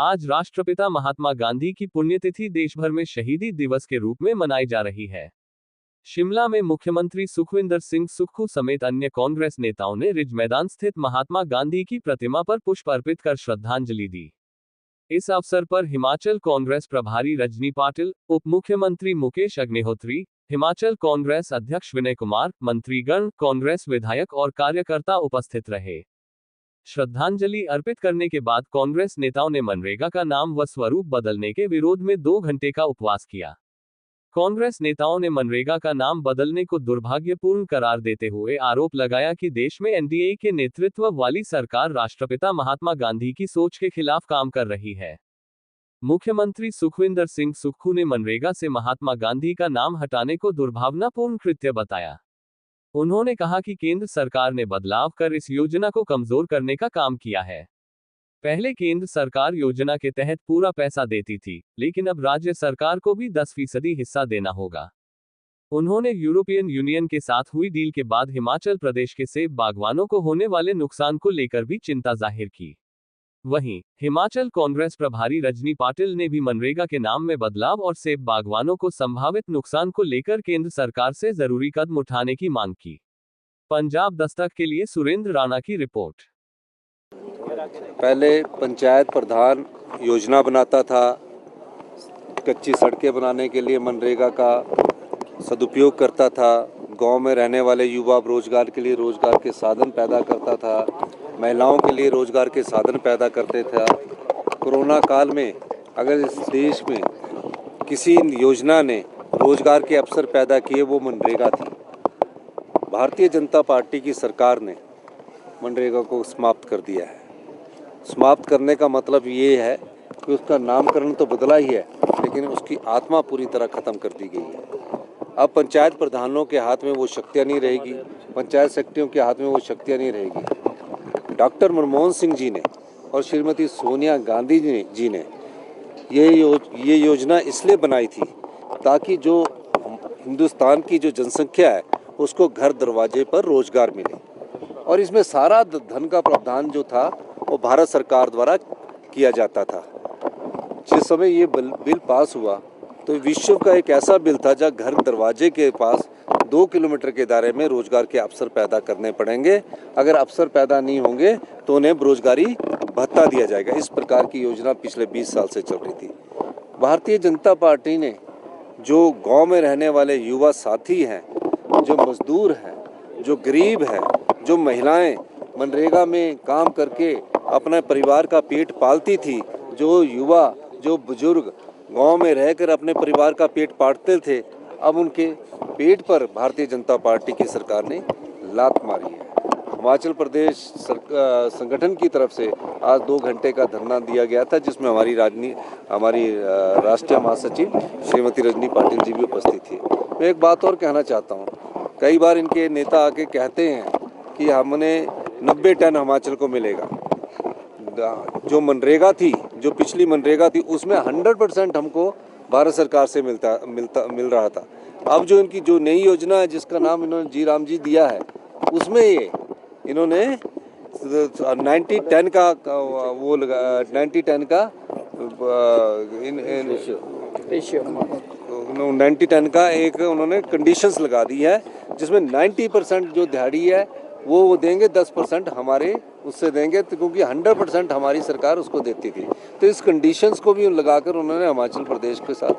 आज राष्ट्रपिता महात्मा गांधी की पुण्यतिथि देश भर में शहीदी दिवस के रूप में मनाई जा रही है। शिमला में मुख्यमंत्री सुखविंदर सिंह सुक्खू समेत अन्य कांग्रेस नेताओं ने रिज मैदान स्थित महात्मा गांधी की प्रतिमा पर पुष्प अर्पित कर श्रद्धांजलि दी। इस अवसर पर हिमाचल कांग्रेस प्रभारी रजनी पाटिल, उप मुख्यमंत्री मुकेश अग्निहोत्री, हिमाचल कांग्रेस अध्यक्ष विनय कुमार, मंत्रीगण, कांग्रेस विधायक और कार्यकर्ता उपस्थित रहे। श्रद्धांजलि अर्पित करने के बाद कांग्रेस नेताओं ने मनरेगा का नाम व स्वरूप बदलने के विरोध में 2 घंटे का उपवास किया। कांग्रेस नेताओं ने मनरेगा का नाम बदलने को दुर्भाग्यपूर्ण करार देते हुए आरोप लगाया कि देश में एनडीए के नेतृत्व वाली सरकार राष्ट्रपिता महात्मा गांधी की सोच के खिलाफ काम कर रही है। मुख्यमंत्री सुखविंदर सिंह सुक्खू ने मनरेगा से महात्मा गांधी का नाम हटाने को दुर्भावनापूर्ण कृत्य बताया। उन्होंने कहा कि केंद्र सरकार ने बदलाव कर इस योजना को कमजोर करने का काम किया है। पहले केंद्र सरकार योजना के तहत पूरा पैसा देती थी, लेकिन अब राज्य सरकार को भी 10% हिस्सा देना होगा। उन्होंने यूरोपियन यूनियन के साथ हुई डील के बाद हिमाचल प्रदेश के सेब बागवानों को होने वाले नुकसान को लेकर भी चिंता जाहिर की। वहीं हिमाचल कांग्रेस प्रभारी रजनी पाटिल ने भी मनरेगा के नाम में बदलाव और सेब बागवानों को संभावित नुकसान को लेकर केंद्र सरकार से जरूरी कदम उठाने की मांग की। पंजाब दस्तक के लिए सुरेंद्र राणा की रिपोर्ट। पहले पंचायत प्रधान योजना बनाता था, कच्ची सड़कें बनाने के लिए मनरेगा का सदुपयोग करता था, गांव में रहने वाले युवा रोजगार के लिए रोजगार के साधन पैदा करता था, महिलाओं के लिए रोजगार के साधन पैदा करते थे। कोरोना काल में अगर इस देश में किसी योजना ने रोजगार के अवसर पैदा किए वो मनरेगा थी। भारतीय जनता पार्टी की सरकार ने मनरेगा को समाप्त कर दिया है। समाप्त करने का मतलब ये है कि उसका नामकरण तो बदला ही है, लेकिन उसकी आत्मा पूरी तरह खत्म कर दी गई है। अब पंचायत प्रधानों के हाथ में वो शक्तियाँ नहीं रहेगी, पंचायत सेक्रेटरियों के हाथ में वो शक्तियाँ नहीं रहेगी। डॉक्टर मनमोहन सिंह जी ने और श्रीमती सोनिया गांधी जी ने ये योजना इसलिए बनाई थी ताकि जो हिंदुस्तान की जो जनसंख्या है उसको घर दरवाजे पर रोजगार मिले, और इसमें सारा धन का प्रावधान जो था वो भारत सरकार द्वारा किया जाता था। जिस समय ये बिल पास हुआ तो विश्व का एक ऐसा बिल था जहाँ घर दरवाजे के पास 2 किलोमीटर के दायरे में रोजगार के अवसर पैदा करने पड़ेंगे। अगर अवसर पैदा नहीं होंगे तो उन्हें बेरोजगारी भत्ता दिया जाएगा। इस प्रकार की योजना पिछले 20 साल से चल रही थी। भारतीय जनता पार्टी ने जो गांव में रहने वाले युवा साथी हैं, जो मजदूर हैं, जो गरीब हैं, जो महिलाएं मनरेगा में काम करके अपने परिवार का पेट पालती थी, जो युवा, जो बुजुर्ग गांव में रहकर अपने परिवार का पेट पालते थे, अब उनके पेट पर भारतीय जनता पार्टी की सरकार ने लात मारी है। हिमाचल प्रदेश संगठन की तरफ से आज 2 घंटे का धरना दिया गया था, जिसमें हमारी राष्ट्रीय महासचिव श्रीमती रजनी पाटिल जी भी उपस्थित थी। मैं एक बात और कहना चाहता हूँ, कई बार इनके नेता आके कहते हैं कि हमने 90 टन हिमाचल को मिलेगा। जो मनरेगा थी, जो पिछली मनरेगा थी, उसमें 100% हमको भारत सरकार से मिल रहा था। अब जो इनकी जो नई योजना है जिसका नाम इन्होंने जी राम जी दिया है, उसमें इन्होंने 90 टन का वो लगा, 90 टन का 90 टन का एक उन्होंने कंडीशंस लगा दी है, जिसमें 90% जो दिहाड़ी है वो देंगे, 10% हमारे उससे देंगे, तो क्योंकि 100% हमारी सरकार उसको देती थी। तो इस कंडीशंस को भी लगाकर उन्होंने हिमाचल प्रदेश के साथ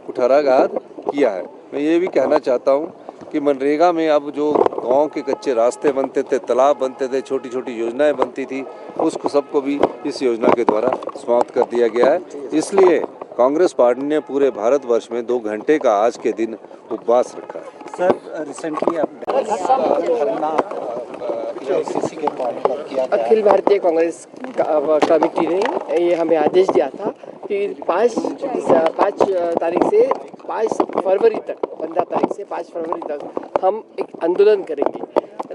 कुठाराघात किया है। मैं ये भी कहना चाहता हूँ कि मनरेगा में अब जो गांव के कच्चे रास्ते बनते थे, तालाब बनते थे, छोटी छोटी योजनाएं बनती थी, उसको सबको भी इस योजना के द्वारा समाप्त कर दिया गया है। इसलिए कांग्रेस पार्टी ने पूरे भारतवर्ष में 2 घंटे का आज के दिन उपवास रखा है। Sir, recently Akhil Bharatiya Congress committee ने ये हमें आदेश दिया था कि 5 तारीख से 5 फरवरी तक, 15 तारीख से 5 फरवरी तक हम एक आंदोलन करेंगे।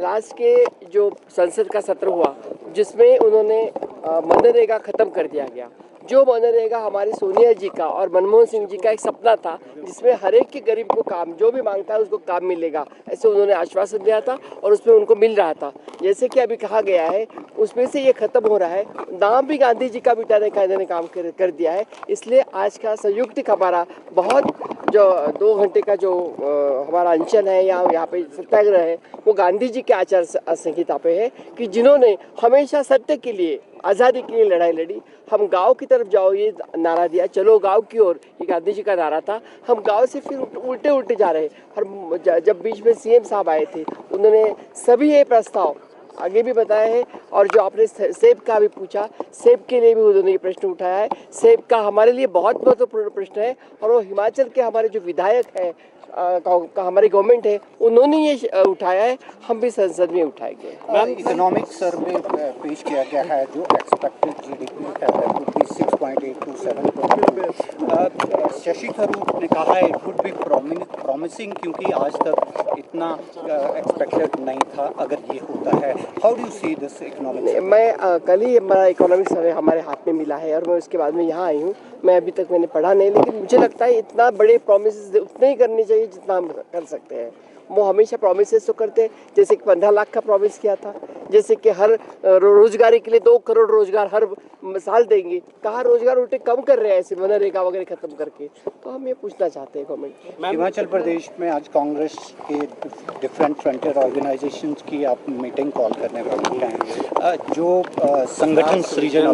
लास्ट के जो संसद का सत्र हुआ जिसमें उन्होंने मनरेगा ख़त्म कर दिया गया, जो मनरेगा हमारी सोनिया जी का और मनमोहन सिंह जी का एक सपना था, जिसमें हर एक के गरीब को काम, जो भी मांगता है उसको काम मिलेगा, ऐसे उन्होंने आश्वासन दिया था और उसमें उनको मिल रहा था। जैसे कि अभी कहा गया है उसमें से ये खत्म हो रहा है। नाम भी गांधी जी का मिटाने का इन्होंने काम कर दिया है। इसलिए आज का संयुक्त हमारा बहुत जो 2 घंटे का जो हमारा अनशन है या यहाँ पे सत्याग्रह है, वो गांधी जी के आचार संहिता पे है कि जिन्होंने हमेशा सत्य के लिए, आज़ादी के लिए लड़ाई लड़ी। हम गांव की तरफ जाओ ये नारा दिया, चलो गांव की ओर, ये गांधी जी का नारा था। हम गांव से फिर उल्टे जा रहे। और जब बीच में सीएम साहब आए थे, उन्होंने सभी ये प्रस्ताव आगे भी बताया है। और जो आपने सेब का भी पूछा, सेब के लिए भी उन्होंने ये प्रश्न उठाया है। सेब का हमारे लिए बहुत महत्वपूर्ण प्रश्न है और वो हिमाचल के हमारे जो विधायक हैं हमारी गवर्नमेंट है, उन्होंने ये उठाया है, हम भी संसद में उठाएंगे। मैम, इकोनॉमिक सर्वे पेश किया गया है जो एक्सपेक्टेड जीडीपी है could be 6.8 to 7.2। Shashi Tharoor ने कहा है इट कुड बी प्रॉमिसिंग क्योंकि आज तक इतना एक्सपेक्टेड नहीं था अगर ये होता है। How do you see this economic? मैं कल ही हमारा इकोनॉमिक सर्वे हमारे हाथ में मिला है और मैं उसके बाद में यहाँ आई हूँ। मैं अभी तक मैंने पढ़ा नहीं, लेकिन मुझे लगता है इतना बड़े प्रोमिस उतने ही करने चाहिए जितना हम कर सकते हैं। वो हमेशा प्रोमिस तो करते हैं, जैसे कि 15 लाख का प्रॉमिस किया था, जैसे कि हर रोजगारी के लिए 2 करोड़ रोजगार हर साल देंगे। कहाँ रोजगार उल्टे कम कर रहे हैं ऐसे मनरेगा वगैरह खत्म करके। तो हम ये पूछना चाहते हैं गवर्नमेंट। हिमाचल प्रदेश में आज कांग्रेस के डिफरेंट फ्रंटियर ऑर्गेनाइजेशंस की आप मीटिंग कॉल करने वाले हैं, जो संगठन सृजन